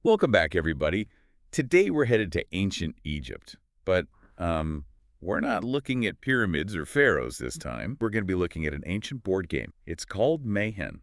Welcome back, everybody. Today we're headed to ancient Egypt, but we're not looking at pyramids or pharaohs this time. We're going to be looking at an ancient board game. It's called Mehen,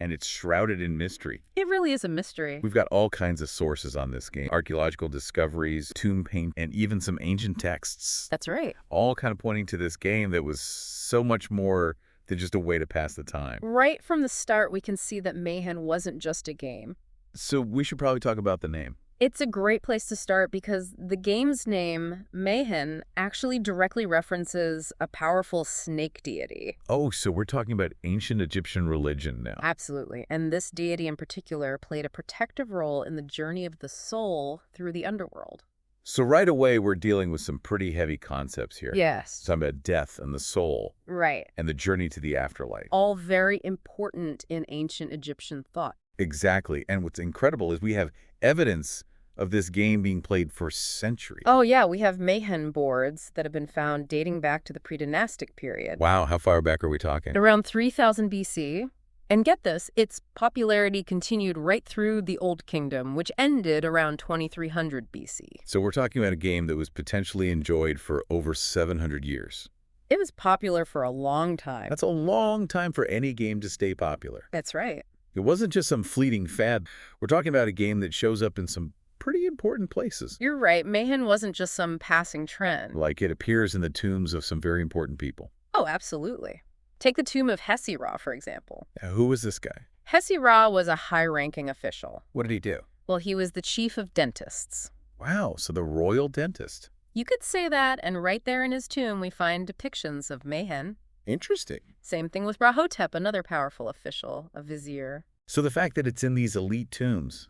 and it's shrouded in mystery. It really is a mystery. We've got all kinds of sources on this game. Archaeological discoveries, tomb paint, and even some ancient texts. That's right. All kind of pointing to this game that was so much more than just a way to pass the time. Right from the start, we can see that Mehen wasn't just a game. So we should probably talk about the name. It's a great place to start because the game's name, Mehen, actually directly references a powerful snake deity. Oh, so we're talking about ancient Egyptian religion now. Absolutely. And this deity in particular played a protective role in the journey of the soul through the underworld. So right away, we're dealing with some pretty heavy concepts here. Yes. Talking about death and the soul. Right. And the journey to the afterlife. All very important in ancient Egyptian thought. Exactly. And what's incredible is we have evidence of this game being played for centuries. Oh, yeah, we have Mehen boards that have been found dating back to the pre-dynastic period. Wow, how far back are we talking? Around 3000 BC. And get this, its popularity continued right through the Old Kingdom, which ended around 2300 BC. So we're talking about a game that was potentially enjoyed for over 700 years. It was popular for a long time. That's a long time for any game to stay popular. That's right. It wasn't just some fleeting fad. We're talking about a game that shows up in some pretty important places. You're right. Mehen wasn't just some passing trend. Like it appears in the tombs of some very important people. Oh, absolutely. Take the tomb of Hesi-Ra, for example. Who was this guy? Hesi-Ra was a high-ranking official. What did he do? Well, he was the chief of dentists. Wow, so the royal dentist. You could say that, and right there in his tomb we find depictions of Mehen. Interesting. Same thing with Rahotep, another powerful official, a vizier. So the fact that it's in these elite tombs,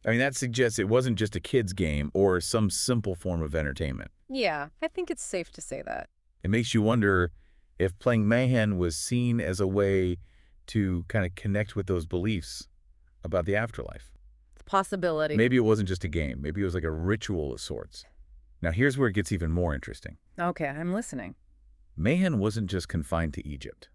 I mean, that suggests it wasn't just a kid's game or some simple form of entertainment. Yeah, I think it's safe to say that. It makes you wonder if playing Mehen was seen as a way to kind of connect with those beliefs about the afterlife. It's a possibility. Maybe it wasn't just a game. Maybe it was like a ritual of sorts. Now, here's where it gets even more interesting. Okay, I'm listening. Mehen wasn't just confined to Egypt.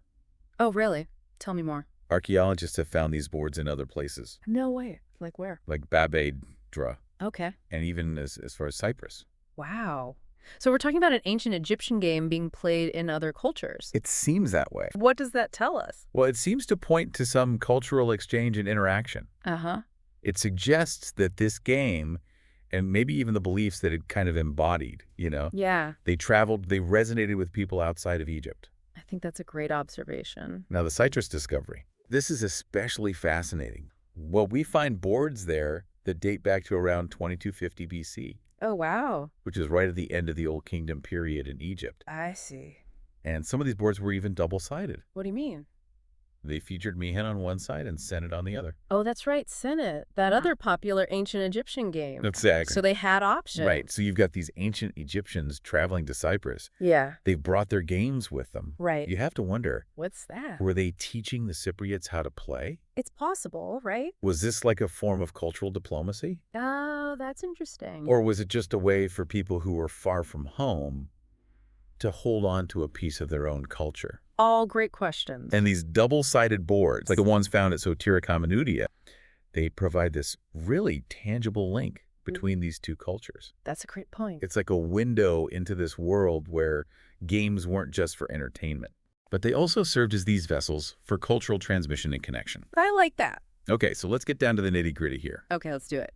Oh, really? Tell me more. Archaeologists have found these boards in other places, No way. Like where? like Babadra, Okay. and even as far as Cyprus. Wow. So we're talking about an ancient Egyptian game being played in other cultures. It seems that way. What does that tell us? Well, it seems to point to some cultural exchange and interaction. Uh-huh. It suggests that this game, and maybe even the beliefs that it kind of embodied, Yeah, they traveled, they resonated with people outside of Egypt. I think that's a great observation. Now, the citrus discovery. This is especially fascinating. Well, we find boards there that date back to around 2250 BC, Oh, wow. which is right at the end of the Old Kingdom period in Egypt. I see. And some of these boards were even double-sided. What do you mean? They featured Mehen on one side and Senet on the other. Oh, that's right, Senate, that other popular ancient Egyptian game. Exactly. So they had options. Right. So you've got these ancient Egyptians traveling to Cyprus. Yeah, They've brought their games with them. right. You have to wonder, What's that? were they teaching the Cypriots how to play? It's possible, right? Was this like a form of cultural diplomacy? Oh, that's interesting. Or was it just a way for people who were far from home to hold on to a piece of their own culture? All great questions. And these double-sided boards, like the ones found at Soterica Hominudia, they provide this really tangible link between these two cultures. That's a great point. It's like a window into this world where games weren't just for entertainment, but they also served as these vessels for cultural transmission and connection. I like that. Okay, so let's get down to the nitty-gritty here. Okay, let's do it.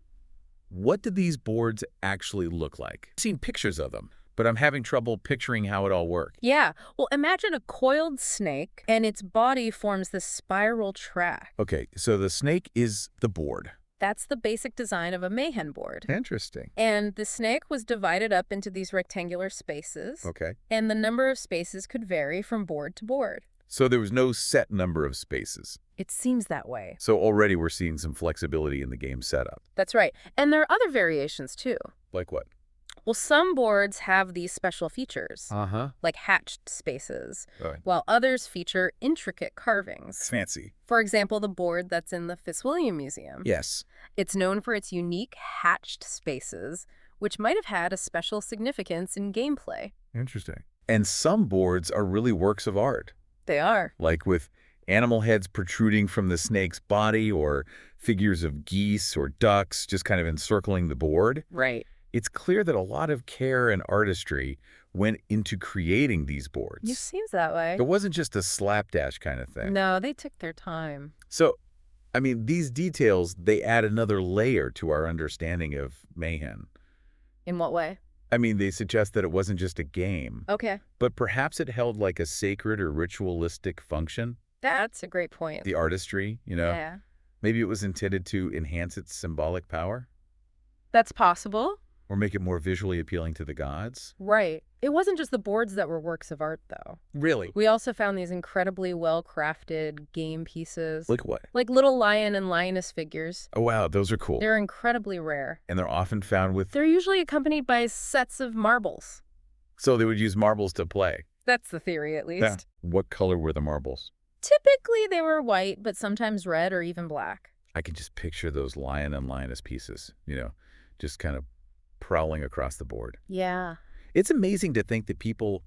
What did these boards actually look like? I've seen pictures of them, but I'm having trouble picturing how it all worked. Yeah, well, imagine a coiled snake, and its body forms this spiral track. Okay, so the snake is the board. That's the basic design of a Mehen board. Interesting. And the snake was divided up into these rectangular spaces, Okay. and the number of spaces could vary from board to board. So there was no set number of spaces. It seems that way. So already we're seeing some flexibility in the game setup. That's right. And there are other variations, too. Like what? Well, some boards have these special features, Uh-huh. like hatched spaces, Right. while others feature intricate carvings. It's fancy. For example, the board that's in the Fitzwilliam Museum. Yes. It's known for its unique hatched spaces, which might have had a special significance in gameplay. Interesting. And some boards are really works of art, They are. like with animal heads protruding from the snake's body or figures of geese or ducks just kind of encircling the board. Right. It's clear that a lot of care and artistry went into creating these It boards. seems that way. It wasn't just a slapdash kind of thing. No, they took their time. So, I mean, these details, they add another layer to our understanding of Mehen. In what way? I mean, they suggest that it wasn't just a game, Okay. but perhaps it held like a sacred or ritualistic function. That's a great point. The artistry, you know? Yeah. Maybe it was intended to enhance its symbolic power That's possible. or make it more visually appealing to the gods. Right. It wasn't just the boards that were works of art, though. Really? We also found these incredibly well-crafted game pieces. Like what? Like little lion and lioness figures. Oh, wow, those are cool. They're incredibly rare. And they're often found with... They're usually accompanied by sets of marbles. So they would use marbles to play. That's the theory, at least. Yeah. What color were the marbles? Typically, they were white, but sometimes red or even black. I can just picture those lion and lioness pieces, you know, just kind of prowling across the board. Yeah. It's amazing to think that people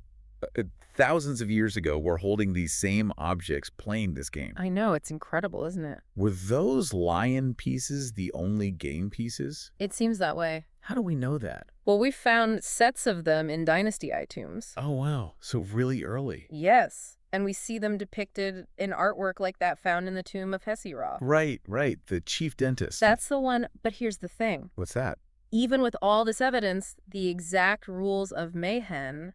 thousands of years ago were holding these same objects playing this game. I know. It's incredible, isn't it? Were those lion pieces the only game pieces? It seems that way. How do we know that? Well, we found sets of them in Dynasty Eye tombs. Oh, wow. So really early. Yes. And we see them depicted in artwork like that found in the tomb of Hesirah. Right. The chief dentist. That's the one. But here's the thing. What's that? Even with all this evidence, the exact rules of Mehen,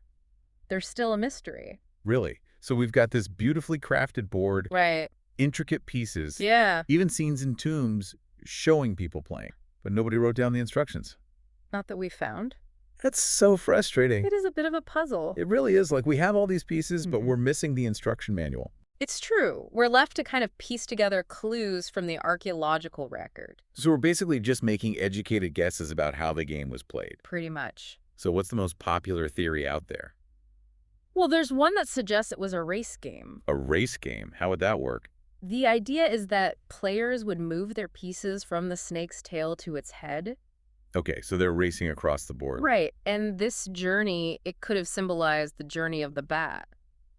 they're still a mystery. Really? So we've got this beautifully crafted board, Right. intricate pieces, Yeah. even scenes in tombs showing people playing, but nobody wrote down the instructions. Not that we found. That's so frustrating. It is a bit of a puzzle. It really is. Like, we have all these pieces, but Mhm. we're missing the instruction manual. It's true. We're left to kind of piece together clues from the archaeological record. So we're basically just making educated guesses about how the game was played. Pretty much. So what's the most popular theory out there? Well, there's one that suggests it was a race game. A race game? How would that work? The idea is that players would move their pieces from the snake's tail to its head. Okay, so they're racing across the board. Right. And this journey, it could have symbolized the journey of the bat.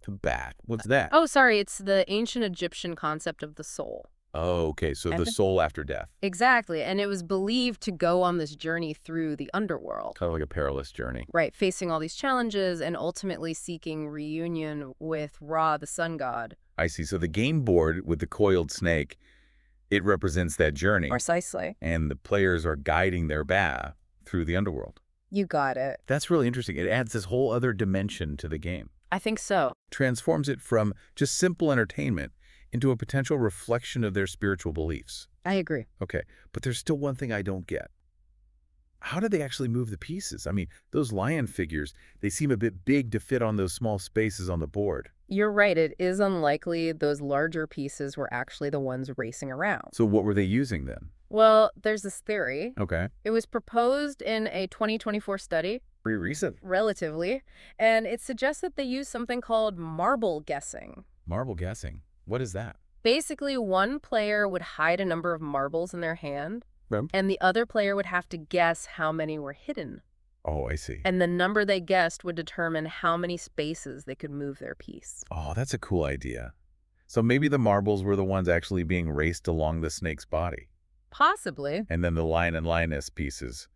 The bat. What's that? Oh, sorry. It's the ancient Egyptian concept of the soul. Oh, okay. So the And- soul after death. Exactly. And it was believed to go on this journey through the underworld. Kind of like a perilous journey. Right. Facing all these challenges and ultimately seeking reunion with Ra, the sun god. I see. So the game board with the coiled snake, it represents that journey. Precisely. And the players are guiding their bat through the underworld. You got it. That's really interesting. It adds this whole other dimension to the game. I think so. Transforms it from just simple entertainment into a potential reflection of their spiritual beliefs. I agree. Okay, but there's still one thing I don't get. How did they actually move the pieces? I mean, those lion figures, they seem a bit big to fit on those small spaces on the board. You're right. It is unlikely those larger pieces were actually the ones racing around. So what were they using then? Well, there's this theory. Okay. It was proposed in a 2024 study, Pretty recent. relatively, and it suggests that they use something called marble guessing. Marble guessing. What is that? Basically, one player would hide a number of marbles in their hand, Right. and the other player would have to guess how many were hidden. Oh, I see. And the number they guessed would determine how many spaces they could move their piece. Oh, that's a cool idea. So maybe the marbles were the ones actually being raced along the snake's body. Possibly. And then the lion and lioness pieces,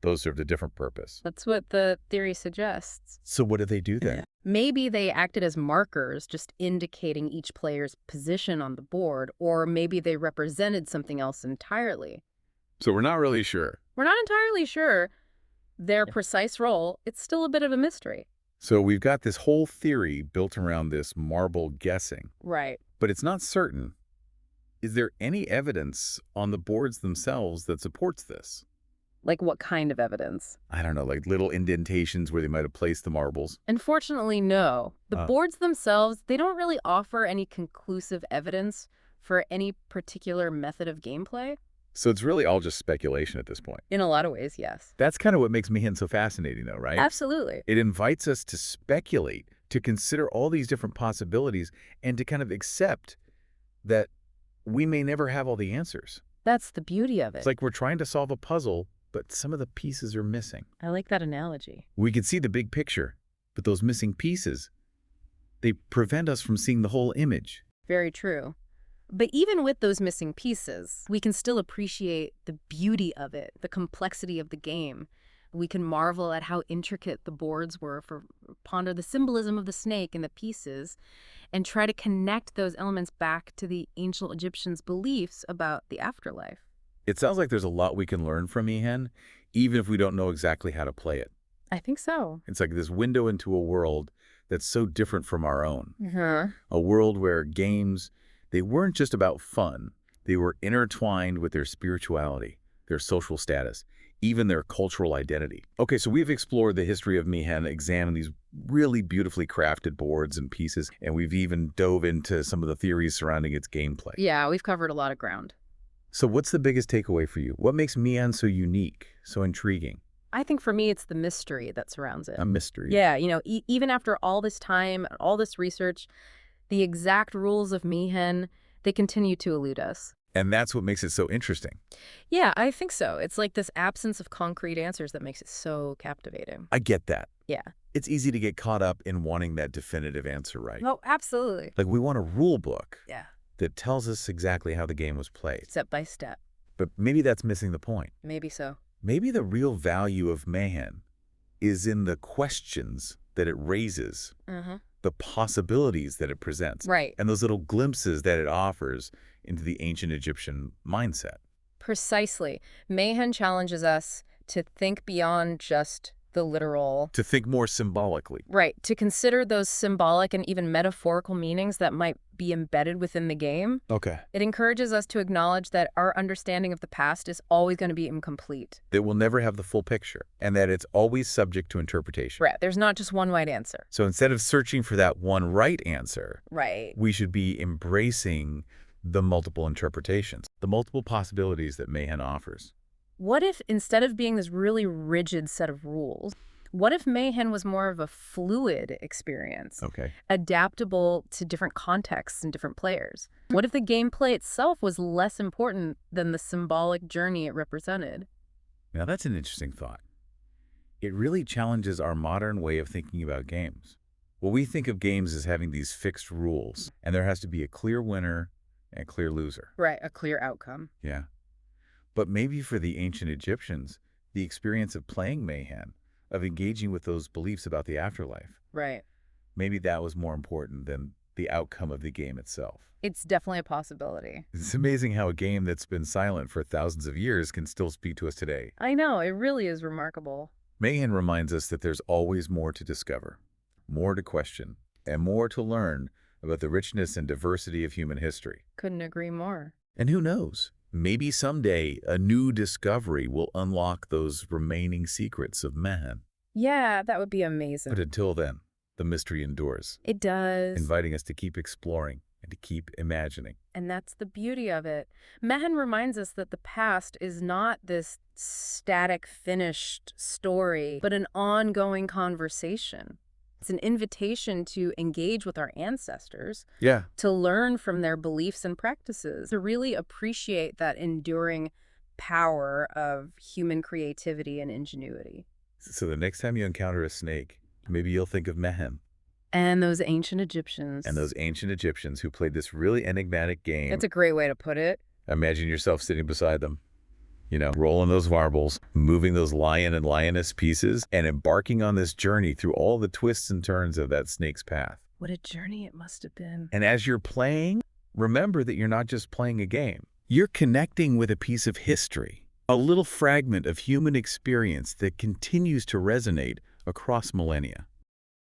those served a different purpose. That's what the theory suggests. So what did they do then? Maybe they acted as markers, just indicating each player's position on the board, or maybe they represented something else entirely. So we're not really sure. We're not entirely sure their precise role. It's still a bit of a mystery. So we've got this whole theory built around this marble guessing, Right. but it's not certain. Is there any evidence on the boards themselves that supports this? Like what kind of evidence? I don't know, like little indentations where they might have placed the marbles. Unfortunately, no. The boards themselves, they don't really offer any conclusive evidence for any particular method of gameplay. So it's really all just speculation at this point. In a lot of ways, yes. That's kind of what makes Mehen so fascinating, though, right? Absolutely. It invites us to speculate, to consider all these different possibilities, and to kind of accept that we may never have all the answers. That's the beauty of it. It's like we're trying to solve a puzzle, but some of the pieces are missing. I like that analogy. We can see the big picture, but those missing pieces, they prevent us from seeing the whole image. Very true. But even with those missing pieces, we can still appreciate the beauty of it, the complexity of the game. We can marvel at how intricate the boards were, ponder the symbolism of the snake and the pieces, and try to connect those elements back to the ancient Egyptians' beliefs about the afterlife. It sounds like there's a lot we can learn from Mehen, even if we don't know exactly how to play it. I think so. It's like this window into a world that's so different from our own. Uh-huh. A world where games, they weren't just about fun. They were intertwined with their spirituality, their social status, even their cultural identity. Okay, so we've explored the history of Mehen, examined these really beautifully crafted boards and pieces, and we've even dove into some of the theories surrounding its gameplay. Yeah, we've covered a lot of ground. So what's the biggest takeaway for you? What makes Mehen so unique, so intriguing? I think for me, it's the mystery that surrounds it. A mystery. Yeah, even after all this time, all this research, the exact rules of Mehen, they continue to elude us. And that's what makes it so interesting. Yeah, I think so. It's like this absence of concrete answers that makes it so captivating. I get that. Yeah. It's easy to get caught up in wanting that definitive answer, right? Oh, absolutely. Like we want a rule book Yeah. that tells us exactly how the game was played. Step by step. But maybe that's missing the point. Maybe so. Maybe the real value of Mehen is in the questions that it raises, Uh-huh. the possibilities that it presents, Right. and those little glimpses that it offers into the ancient Egyptian mindset. Precisely. Mehen challenges us to think beyond just the literal. To think more symbolically. Right. To consider those symbolic and even metaphorical meanings that might be embedded within the game. Okay. It encourages us to acknowledge that our understanding of the past is always going to be incomplete. That we'll never have the full picture, and that it's always subject to interpretation. Right. There's not just one right answer. So instead of searching for that one right answer, Right. we should be embracing the multiple interpretations, the multiple possibilities that Mehen offers. What if, instead of being this really rigid set of rules, what if Mehen was more of a fluid experience, Okay. adaptable to different contexts and different players? What if the gameplay itself was less important than the symbolic journey it represented? Now that's an interesting thought. It really challenges our modern way of thinking about games. Well, we think of games as having these fixed rules, and there has to be a clear winner and a clear loser. Right, a clear outcome. Yeah. But maybe for the ancient Egyptians, the experience of playing Mehen, of engaging with those beliefs about the afterlife, Right. maybe that was more important than the outcome of the game itself. It's definitely a possibility. It's amazing how a game that's been silent for thousands of years can still speak to us today. I know, it really is remarkable. Mehen reminds us that there's always more to discover, more to question, and more to learn about the richness and diversity of human history. Couldn't agree more. And who knows? Maybe someday a new discovery will unlock those remaining secrets of Mehen. Yeah, that would be amazing. But until then, the mystery endures, It does. inviting us to keep exploring and to keep imagining. And that's the beauty of it. Mehen reminds us that the past is not this static, finished story, but an ongoing conversation. It's an invitation to engage with our ancestors, Yeah. to learn from their beliefs and practices, to really appreciate that enduring power of human creativity and ingenuity. So the next time you encounter a snake, maybe you'll think of Mehen And those ancient Egyptians. and those ancient Egyptians who played this really enigmatic game. That's a great way to put it. Imagine yourself sitting beside them, rolling those marbles, moving those lion and lioness pieces, and embarking on this journey through all the twists and turns of that snake's path. What a journey it must have been. And as you're playing, remember that you're not just playing a game. You're connecting with a piece of history, a little fragment of human experience that continues to resonate across millennia.